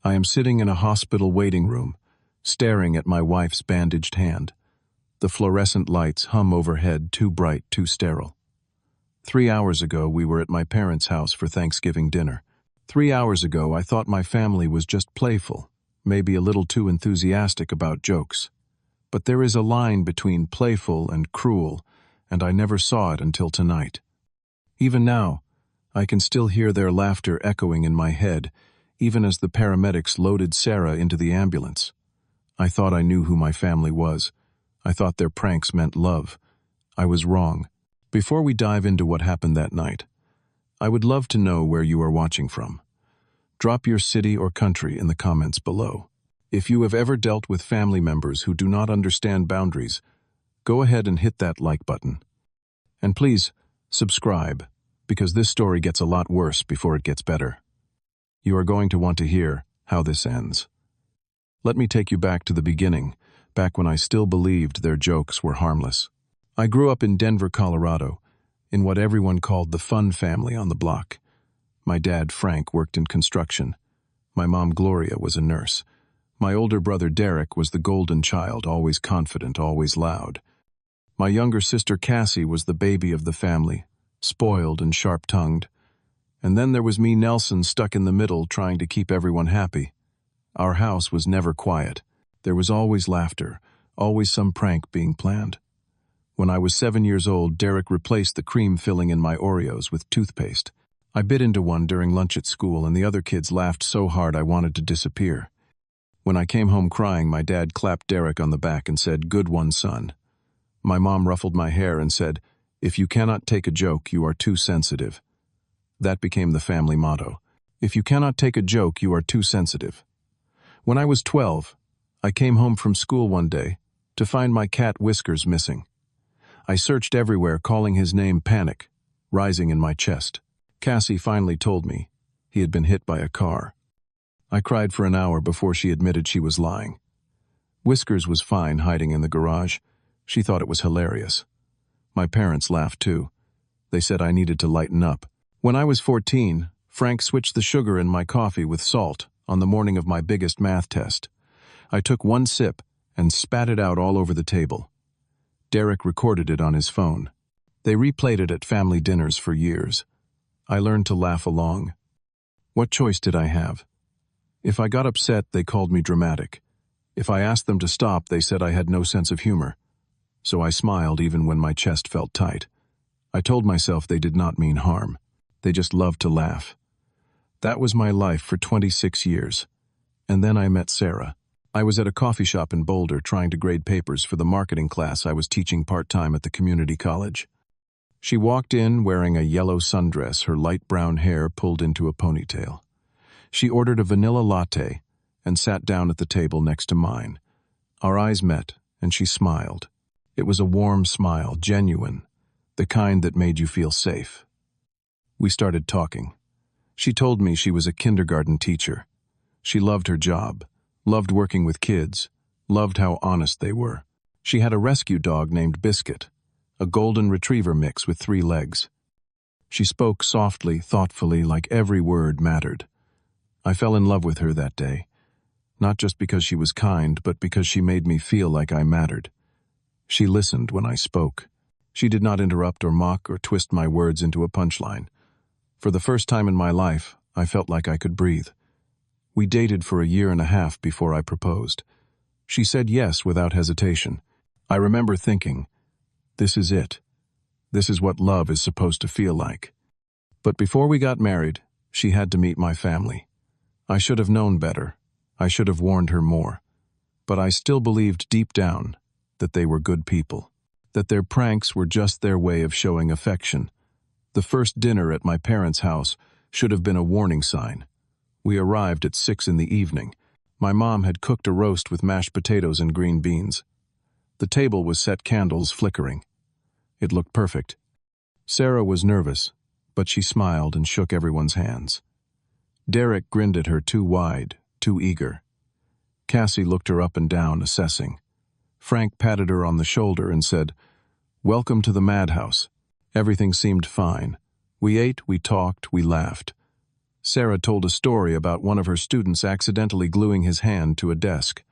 I am sitting in a hospital waiting room, staring at my wife's bandaged hand. The fluorescent lights hum overhead, too bright, too sterile. 3 hours ago, we were at my parents' house for Thanksgiving dinner. 3 hours ago, I thought my family was just playful, maybe a little too enthusiastic about jokes. But there is a line between playful and cruel, and I never saw it until tonight. Even now, I can still hear their laughter echoing in my head, even as the paramedics loaded Sarah into the ambulance. I thought I knew who my family was. I thought their pranks meant love. I was wrong. Before we dive into what happened that night, I would love to know where you are watching from. Drop your city or country in the comments below. If you have ever dealt with family members who do not understand boundaries, go ahead and hit that like button. And please, subscribe, because this story gets a lot worse before it gets better. You are going to want to hear how this ends. Let me take you back to the beginning, back when I still believed their jokes were harmless. I grew up in Denver, Colorado, in what everyone called the fun family on the block. My dad, Frank, worked in construction. My mom, Gloria, was a nurse. My older brother, Derek, was the golden child, always confident, always loud. My younger sister, Cassie, was the baby of the family, spoiled and sharp-tongued. And then there was me, Nelson, stuck in the middle, trying to keep everyone happy. Our house was never quiet. There was always laughter, always some prank being planned. When I was 7 years old, Derek replaced the cream filling in my Oreos with toothpaste. I bit into one during lunch at school, and the other kids laughed so hard I wanted to disappear. When I came home crying, my dad clapped Derek on the back and said, "Good one, son." My mom ruffled my hair and said, "If you cannot take a joke, you are too sensitive." That became the family motto. If you cannot take a joke, you are too sensitive. When I was 12, I came home from school one day to find my cat Whiskers missing. I searched everywhere, calling his name, panic rising in my chest. Cassie finally told me he had been hit by a car. I cried for an hour before she admitted she was lying. Whiskers was fine hiding in the garage. She thought it was hilarious. My parents laughed too. They said I needed to lighten up. When I was 14, Frank switched the sugar in my coffee with salt on the morning of my biggest math test. I took one sip and spat it out all over the table. Derek recorded it on his phone. They replayed it at family dinners for years. I learned to laugh along. What choice did I have? If I got upset, they called me dramatic. If I asked them to stop, they said I had no sense of humor. So I smiled even when my chest felt tight. I told myself they did not mean harm. They just loved to laugh. That was my life for 26 years. And then I met Sarah. I was at a coffee shop in Boulder trying to grade papers for the marketing class I was teaching part-time at the community college. She walked in wearing a yellow sundress, her light brown hair pulled into a ponytail. She ordered a vanilla latte and sat down at the table next to mine. Our eyes met, and she smiled. It was a warm smile, genuine, the kind that made you feel safe. We started talking. She told me she was a kindergarten teacher. She loved her job, loved working with kids, loved how honest they were. She had a rescue dog named Biscuit, a golden retriever mix with 3 legs. She spoke softly, thoughtfully, like every word mattered. I fell in love with her that day, not just because she was kind, but because she made me feel like I mattered. She listened when I spoke. She did not interrupt or mock or twist my words into a punchline. For the first time in my life, I felt like I could breathe. We dated for a year and a half before I proposed. She said yes without hesitation. I remember thinking, this is it. This is what love is supposed to feel like. But before we got married, she had to meet my family. I should have known better. I should have warned her more. But I still believed deep down that they were good people, that their pranks were just their way of showing affection. The first dinner at my parents' house should have been a warning sign. We arrived at 6 in the evening. My mom had cooked a roast with mashed potatoes and green beans. The table was set, candles flickering. It looked perfect. Sarah was nervous, but she smiled and shook everyone's hands. Derek grinned at her too wide, too eager. Cassie looked her up and down, assessing. Frank patted her on the shoulder and said, "Welcome to the madhouse." Everything seemed fine. We ate, we talked, we laughed. Sarah told a story about one of her students accidentally gluing his hand to a desk.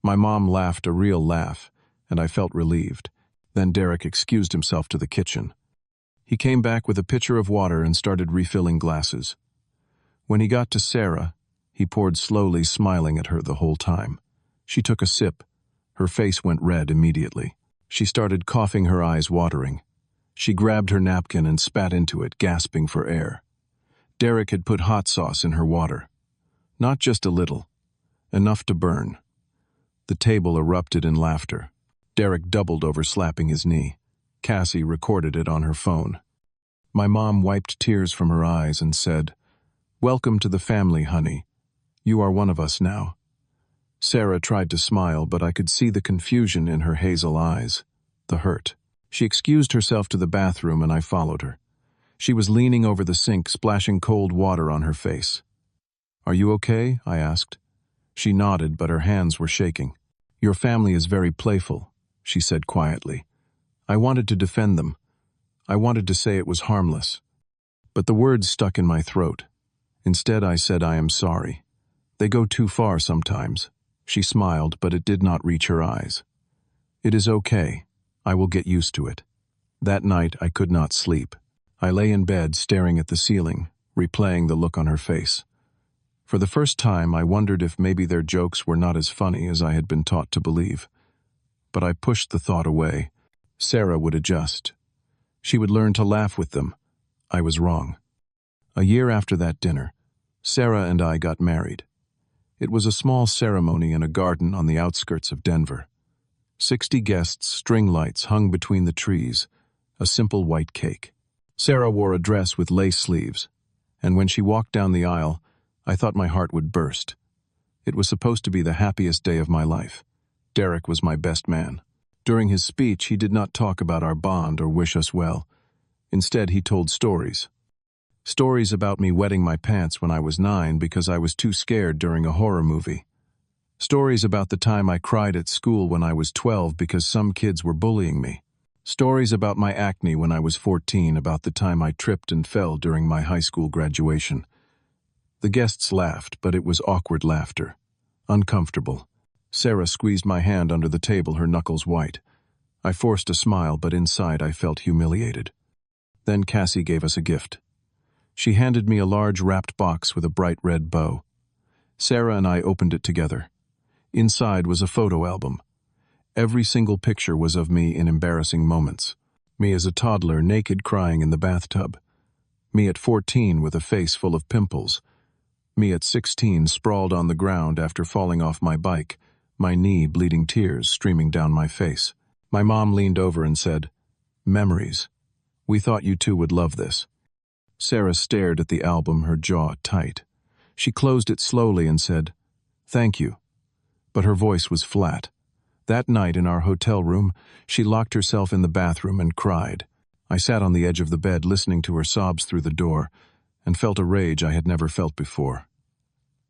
My mom laughed a real laugh, and I felt relieved. Then Derek excused himself to the kitchen. He came back with a pitcher of water and started refilling glasses. When he got to Sarah, he poured slowly, smiling at her the whole time. She took a sip. Her face went red immediately. She started coughing, her eyes watering. She grabbed her napkin and spat into it, gasping for air. Derek had put hot sauce in her water. Not just a little. Enough to burn. The table erupted in laughter. Derek doubled over, slapping his knee. Cassie recorded it on her phone. My mom wiped tears from her eyes and said, "Welcome to the family, honey. You are one of us now." Sarah tried to smile, but I could see the confusion in her hazel eyes, the hurt. She excused herself to the bathroom and I followed her. She was leaning over the sink, splashing cold water on her face. "Are you okay?" I asked. She nodded, but her hands were shaking. "Your family is very playful," she said quietly. I wanted to defend them. I wanted to say it was harmless. But the words stuck in my throat. Instead, I said, "I am sorry. They go too far sometimes." She smiled, but it did not reach her eyes. "It is okay. I will get used to it." That night, I could not sleep. I lay in bed, staring at the ceiling, replaying the look on her face. For the first time, I wondered if maybe their jokes were not as funny as I had been taught to believe. But I pushed the thought away. Sarah would adjust. She would learn to laugh with them. I was wrong. A year after that dinner, Sarah and I got married. It was a small ceremony in a garden on the outskirts of Denver. 60 guests, string lights hung between the trees, a simple white cake. Sarah wore a dress with lace sleeves, and when she walked down the aisle, I thought my heart would burst. It was supposed to be the happiest day of my life. Derek was my best man. During his speech, he did not talk about our bond or wish us well. Instead, he told stories. Stories about me wetting my pants when I was 9 because I was too scared during a horror movie. Stories about the time I cried at school when I was 12 because some kids were bullying me. Stories about my acne when I was 14, about the time I tripped and fell during my high school graduation. The guests laughed, but it was awkward laughter. Uncomfortable. Sarah squeezed my hand under the table, her knuckles white. I forced a smile, but inside I felt humiliated. Then Cassie gave us a gift. She handed me a large wrapped box with a bright red bow. Sarah and I opened it together. Inside was a photo album. Every single picture was of me in embarrassing moments. Me as a toddler, naked, crying in the bathtub. Me at 14 with a face full of pimples. Me at 16 sprawled on the ground after falling off my bike, my knee bleeding, tears streaming down my face. My mom leaned over and said, "Memories. We thought you two would love this." Sarah stared at the album, her jaw tight. She closed it slowly and said, "Thank you." But her voice was flat. That night in our hotel room, she locked herself in the bathroom and cried. I sat on the edge of the bed listening to her sobs through the door and felt a rage I had never felt before.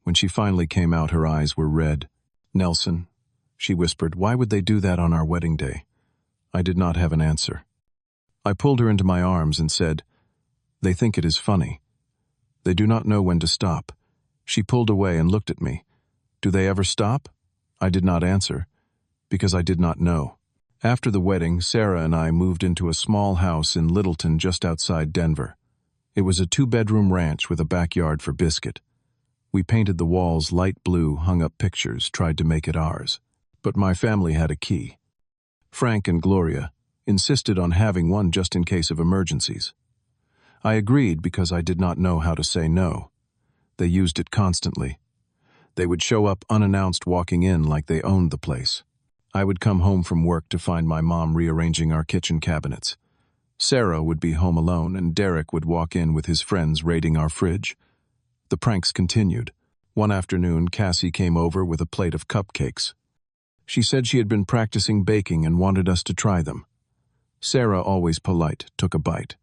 When she finally came out, her eyes were red. "Nelson," she whispered, "why would they do that on our wedding day?" I did not have an answer. I pulled her into my arms and said, "They think it is funny. They do not know when to stop." She pulled away and looked at me. "Do they ever stop?" I did not answer, because I did not know. After the wedding, Sarah and I moved into a small house in Littleton just outside Denver. It was a 2-bedroom ranch with a backyard for Biscuit. We painted the walls light blue, hung up pictures, tried to make it ours. But my family had a key. Frank and Gloria insisted on having one just in case of emergencies. I agreed because I did not know how to say no. They used it constantly. They would show up unannounced, walking in like they owned the place. I would come home from work to find my mom rearranging our kitchen cabinets. Sarah would be home alone, and Derek would walk in with his friends raiding our fridge. The pranks continued. One afternoon, Cassie came over with a plate of cupcakes. She said she had been practicing baking and wanted us to try them. Sarah, always polite, took a bite.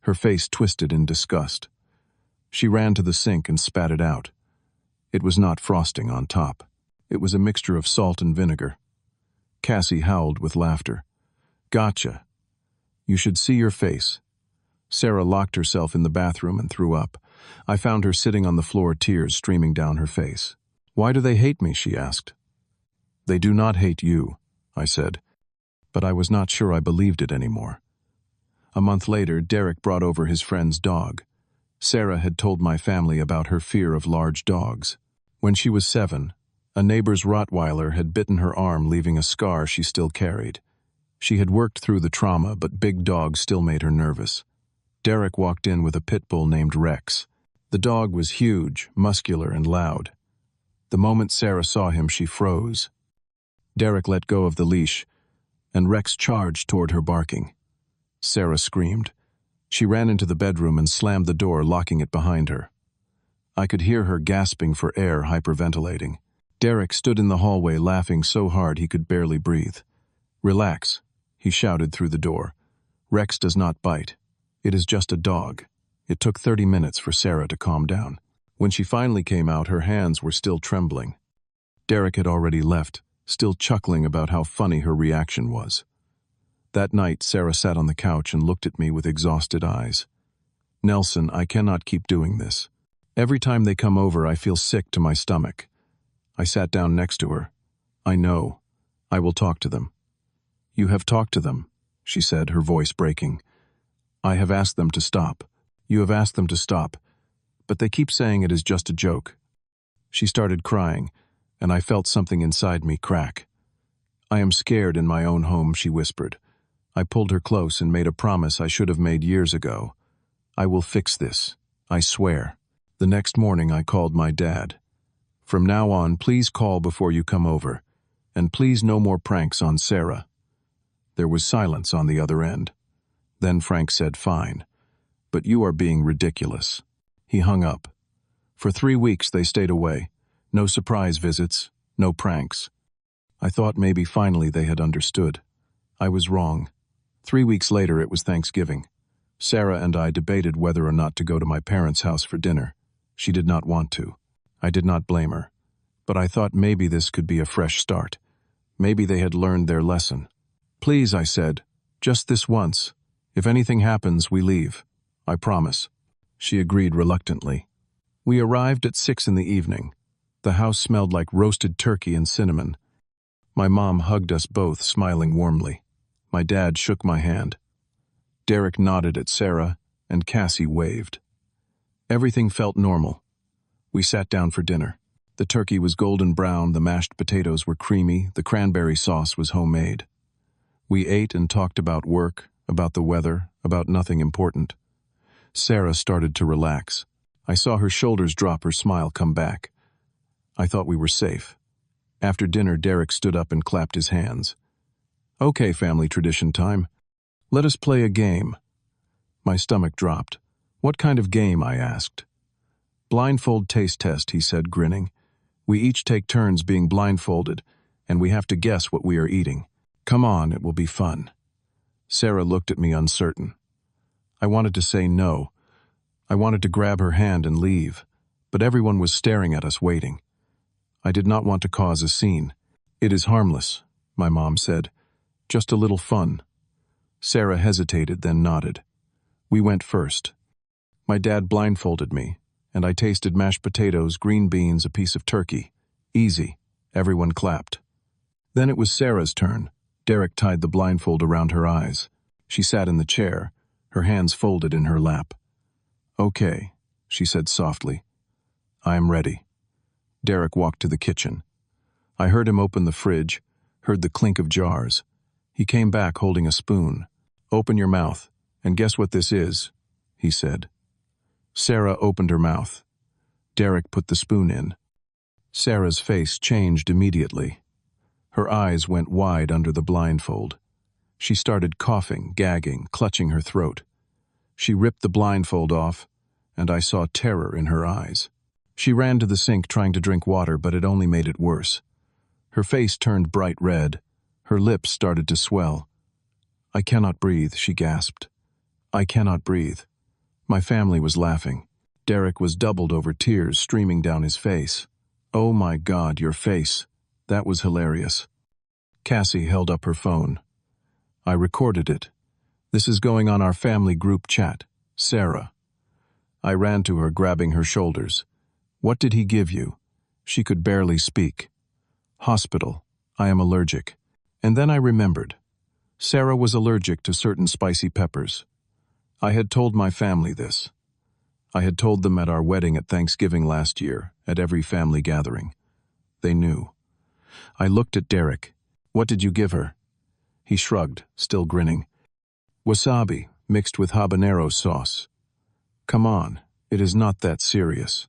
Her face twisted in disgust. She ran to the sink and spat it out. It was not frosting on top. It was a mixture of salt and vinegar. Cassie howled with laughter. "Gotcha. You should see your face." Sarah locked herself in the bathroom and threw up. I found her sitting on the floor, tears streaming down her face. "Why do they hate me?" she asked. "They do not hate you," I said, but I was not sure I believed it anymore. A month later, Derek brought over his friend's dog. Sarah had told my family about her fear of large dogs. When she was 7, a neighbor's Rottweiler had bitten her arm, leaving a scar she still carried. She had worked through the trauma, but big dogs still made her nervous. Derek walked in with a pit bull named Rex. The dog was huge, muscular, and loud. The moment Sarah saw him, she froze. Derek let go of the leash, and Rex charged toward her, barking. Sarah screamed. She ran into the bedroom and slammed the door, locking it behind her. I could hear her gasping for air, hyperventilating. Derek stood in the hallway, laughing so hard he could barely breathe. "Relax," he shouted through the door. "Rex does not bite. It is just a dog." It took 30 minutes for Sarah to calm down. When she finally came out, her hands were still trembling. Derek had already left, still chuckling about how funny her reaction was. That night, Sarah sat on the couch and looked at me with exhausted eyes. "Nelson, I cannot keep doing this. Every time they come over, I feel sick to my stomach." I sat down next to her. "I know. I will talk to them." "You have talked to them," she said, her voice breaking. "I have asked them to stop. You have asked them to stop, but they keep saying it is just a joke." She started crying, and I felt something inside me crack. "I am scared in my own home," she whispered. I pulled her close and made a promise I should have made years ago. "I will fix this. I swear." The next morning I called my dad. "From now on, please call before you come over, and please no more pranks on Sarah." There was silence on the other end. Then Frank said, "Fine, but you are being ridiculous." He hung up. For 3 weeks they stayed away. No surprise visits, no pranks. I thought maybe finally they had understood. I was wrong. 3 weeks later, it was Thanksgiving. Sarah and I debated whether or not to go to my parents' house for dinner. She did not want to. I did not blame her. But I thought maybe this could be a fresh start. Maybe they had learned their lesson. "Please," I said, "just this once. If anything happens, we leave. I promise." She agreed reluctantly. We arrived at 6 in the evening. The house smelled like roasted turkey and cinnamon. My mom hugged us both, smiling warmly. My dad shook my hand. Derek nodded at Sarah, and Cassie waved. Everything felt normal. We sat down for dinner. The turkey was golden brown, the mashed potatoes were creamy, the cranberry sauce was homemade. We ate and talked about work, about the weather, about nothing important. Sarah started to relax. I saw her shoulders drop, her smile come back. I thought we were safe. After dinner, Derek stood up and clapped his hands. "Okay, family tradition time. Let us play a game." My stomach dropped. "What kind of game?" I asked. "Blindfold taste test," he said, grinning. "We each take turns being blindfolded, and we have to guess what we are eating. Come on, it will be fun." Sarah looked at me uncertain. I wanted to say no. I wanted to grab her hand and leave, but everyone was staring at us, waiting. I did not want to cause a scene. "It is harmless," my mom said. "Just a little fun." Sarah hesitated, then nodded. We went first. My dad blindfolded me, and I tasted mashed potatoes, green beans, a piece of turkey. Easy. Everyone clapped. Then it was Sarah's turn. Derek tied the blindfold around her eyes. She sat in the chair, her hands folded in her lap. "Okay," she said softly. "I am ready." Derek walked to the kitchen. I heard him open the fridge, heard the clink of jars. He came back holding a spoon. "Open your mouth, and guess what this is," he said. Sarah opened her mouth. Derek put the spoon in. Sarah's face changed immediately. Her eyes went wide under the blindfold. She started coughing, gagging, clutching her throat. She ripped the blindfold off, and I saw terror in her eyes. She ran to the sink trying to drink water, but it only made it worse. Her face turned bright red. Her lips started to swell. "I cannot breathe," she gasped. "I cannot breathe." My family was laughing. Derek was doubled over, tears streaming down his face. "Oh my God, your face." That was hilarious. Cassie held up her phone. "I recorded it. This is going on our family group chat. Sarah. I ran to her, grabbing her shoulders. What did he give you? She could barely speak. Hospital. I am allergic. And then I remembered. Sarah was allergic to certain spicy peppers. I had told my family this. I had told them at our wedding at Thanksgiving last year, at every family gathering. They knew. I looked at Derek. What did you give her? He shrugged, still grinning. Wasabi, mixed with habanero sauce. Come on, it is not that serious.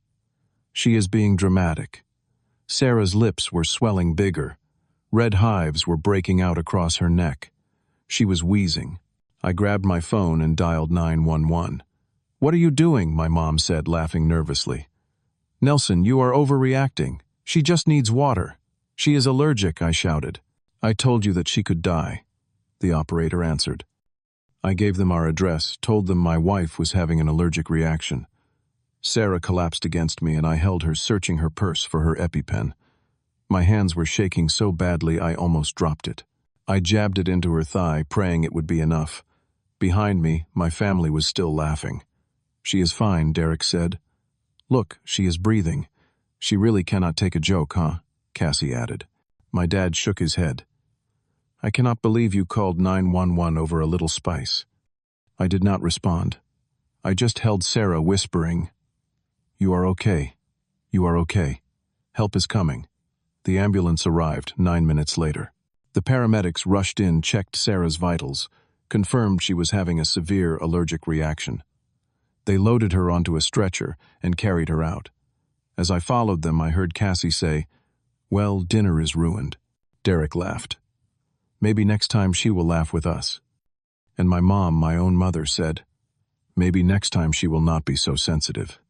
She is being dramatic. Sarah's lips were swelling bigger. Red hives were breaking out across her neck. She was wheezing. I grabbed my phone and dialed 911. What are you doing? My mom said, laughing nervously. Nelson, you are overreacting. She just needs water. She is allergic, I shouted. I told you that she could die, the operator answered. I gave them our address, told them my wife was having an allergic reaction. Sarah collapsed against me and I held her, searching her purse for her EpiPen. My hands were shaking so badly I almost dropped it. I jabbed it into her thigh, praying it would be enough. Behind me, my family was still laughing. She is fine, Derek said. Look, she is breathing. She really cannot take a joke, huh? Cassie added. My dad shook his head. I cannot believe you called 911 over a little spice. I did not respond. I just held Sarah, whispering, You are okay. You are okay. Help is coming. The ambulance arrived 9 minutes later. The paramedics rushed in, checked Sarah's vitals, confirmed she was having a severe allergic reaction. They loaded her onto a stretcher and carried her out. As I followed them, I heard Cassie say, Well, dinner is ruined. Derek laughed. Maybe next time she will laugh with us. And my mom, my own mother, said, Maybe next time she will not be so sensitive.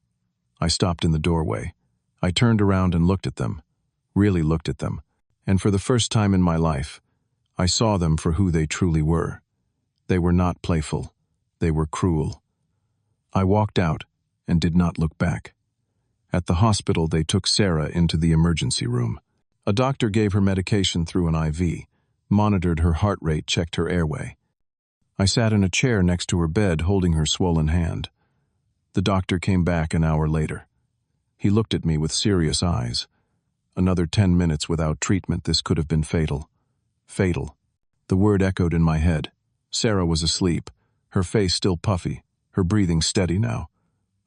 I stopped in the doorway. I turned around and looked at them, really looked at them, and for the first time in my life, I saw them for who they truly were. They were not playful. They were cruel. I walked out and did not look back. At the hospital, they took Sarah into the emergency room. A doctor gave her medication through an IV, monitored her heart rate, checked her airway. I sat in a chair next to her bed, holding her swollen hand. The doctor came back an hour later. He looked at me with serious eyes. Another 10 minutes without treatment, this could have been fatal. Fatal. The word echoed in my head. Sarah was asleep, her face still puffy, her breathing steady now.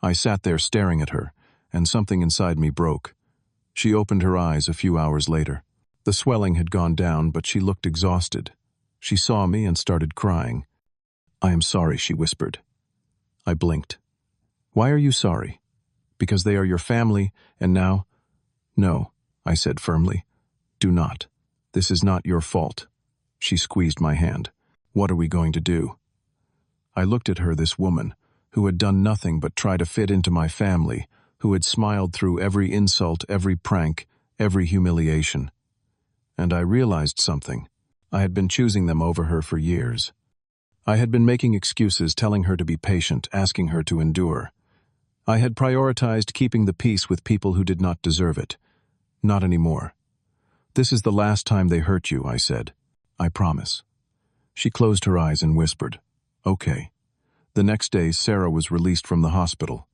I sat there staring at her, and something inside me broke. She opened her eyes a few hours later. The swelling had gone down, but she looked exhausted. She saw me and started crying. I am sorry, she whispered. I blinked. Why are you sorry? Because they are your family, and now? No, I said firmly. Do not. This is not your fault. She squeezed my hand. What are we going to do? I looked at her, this woman, who had done nothing but try to fit into my family, who had smiled through every insult, every prank, every humiliation. And I realized something. I had been choosing them over her for years. I had been making excuses, telling her to be patient, asking her to endure. I had prioritized keeping the peace with people who did not deserve it. Not anymore. This is the last time they hurt you, I said. I promise. She closed her eyes and whispered, Okay. The next day, Sarah was released from the hospital.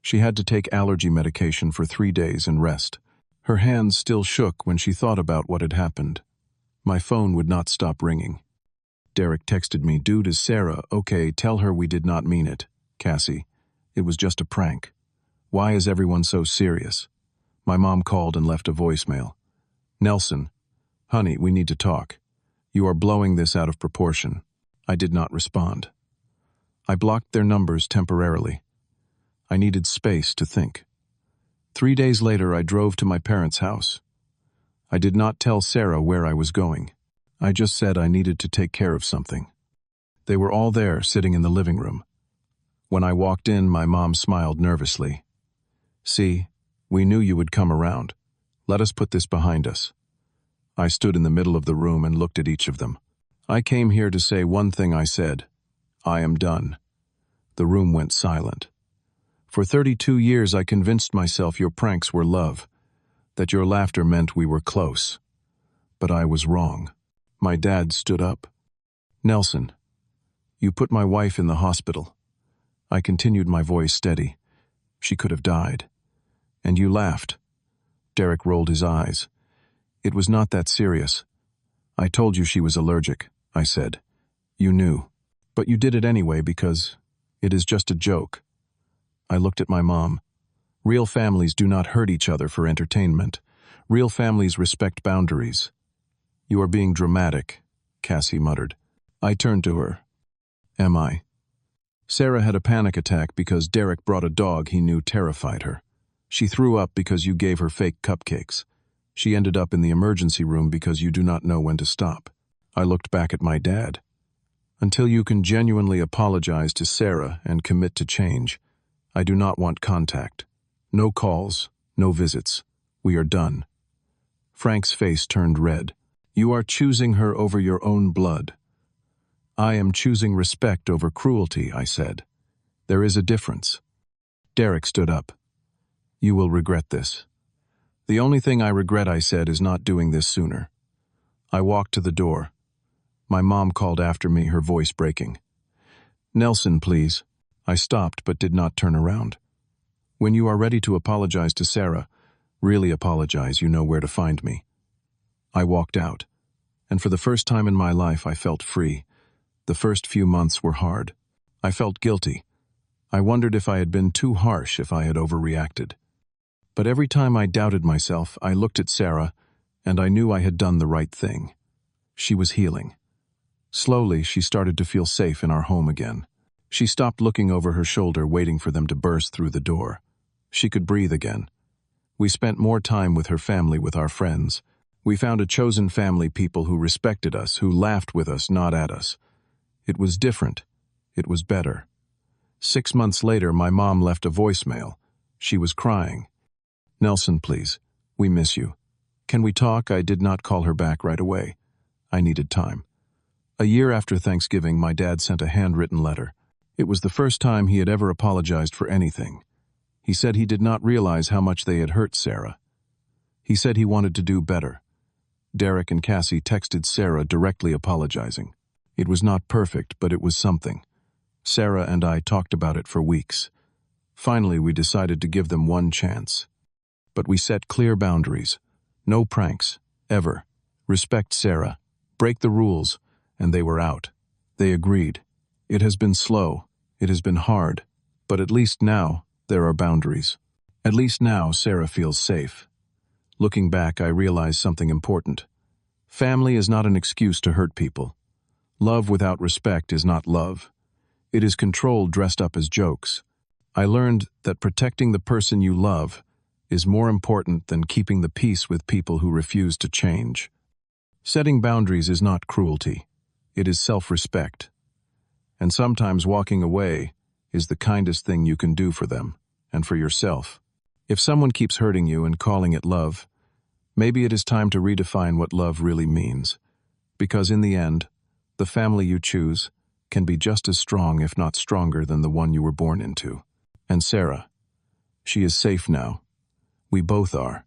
She had to take allergy medication for 3 days and rest. Her hands still shook when she thought about what had happened. My phone would not stop ringing. Derek texted me, Dude, is Sarah okay? Tell her we did not mean it. Cassie, it was just a prank. Why is everyone so serious? My mom called and left a voicemail. Nelson, honey, we need to talk. You are blowing this out of proportion. I did not respond. I blocked their numbers temporarily. I needed space to think. 3 days later, I drove to my parents' house. I did not tell Sarah where I was going. I just said I needed to take care of something. They were all there, sitting in the living room. When I walked in, my mom smiled nervously. See, we knew you would come around. Let us put this behind us. I stood in the middle of the room and looked at each of them. I came here to say one thing, I said. I am done. The room went silent. For 32 years I convinced myself your pranks were love, that your laughter meant we were close. But I was wrong. My dad stood up. Nelson, you put my wife in the hospital. I continued, my voice steady. She could have died. And you laughed. Derek rolled his eyes. It was not that serious. I told you she was allergic, I said. You knew. But you did it anyway because it is just a joke. I looked at my mom. Real families do not hurt each other for entertainment. Real families respect boundaries. You are being dramatic, Cassie muttered. I turned to her. Am I? Sarah had a panic attack because Derek brought a dog he knew terrified her. She threw up because you gave her fake cupcakes. She ended up in the emergency room because you do not know when to stop. I looked back at my dad. Until you can genuinely apologize to Sarah and commit to change, I do not want contact. No calls, no visits. We are done. Frank's face turned red. You are choosing her over your own blood. I am choosing respect over cruelty, I said. There is a difference. Derek stood up. You will regret this. The only thing I regret, I said, is not doing this sooner. I walked to the door. My mom called after me, her voice breaking. Nelson, please. I stopped but did not turn around. When you are ready to apologize to Sarah, really apologize, you know where to find me. I walked out, and for the first time in my life I felt free. The first few months were hard. I felt guilty. I wondered if I had been too harsh, if I had overreacted. But every time I doubted myself, I looked at Sarah, and I knew I had done the right thing. She was healing. Slowly, she started to feel safe in our home again. She stopped looking over her shoulder, waiting for them to burst through the door. She could breathe again. We spent more time with her family, with our friends. We found a chosen family, people who respected us, who laughed with us, not at us. It was different. It was better. 6 months later, my mom left a voicemail. She was crying. Nelson, please. We miss you. Can we talk? I did not call her back right away. I needed time. A year after Thanksgiving, my dad sent a handwritten letter. It was the first time he had ever apologized for anything. He said he did not realize how much they had hurt Sarah. He said he wanted to do better. Derek and Cassie texted Sarah directly apologizing. It was not perfect, but it was something. Sarah and I talked about it for weeks. Finally, we decided to give them one chance. But we set clear boundaries. No pranks, ever. Respect Sarah. Break the rules. And they were out. They agreed. It has been slow. It has been hard. But at least now, there are boundaries. At least now, Sarah feels safe. Looking back, I realized something important. Family is not an excuse to hurt people. Love without respect is not love. It is control dressed up as jokes. I learned that protecting the person you love is more important than keeping the peace with people who refuse to change. Setting boundaries is not cruelty. It is self-respect. And sometimes walking away is the kindest thing you can do for them and for yourself. If someone keeps hurting you and calling it love, maybe it is time to redefine what love really means. Because in the end, the family you choose can be just as strong, if not stronger, than the one you were born into. And Sarah, she is safe now. We both are.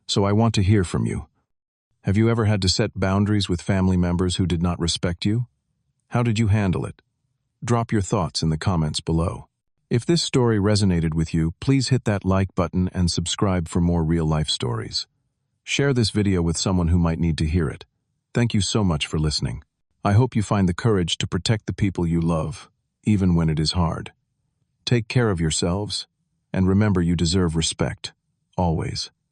So I want to hear from you. Have you ever had to set boundaries with family members who did not respect you? How did you handle it? Drop your thoughts in the comments below. If this story resonated with you, please hit that like button and subscribe for more real-life stories. Share this video with someone who might need to hear it. Thank you so much for listening. I hope you find the courage to protect the people you love, even when it is hard. Take care of yourselves, and remember you deserve respect, always.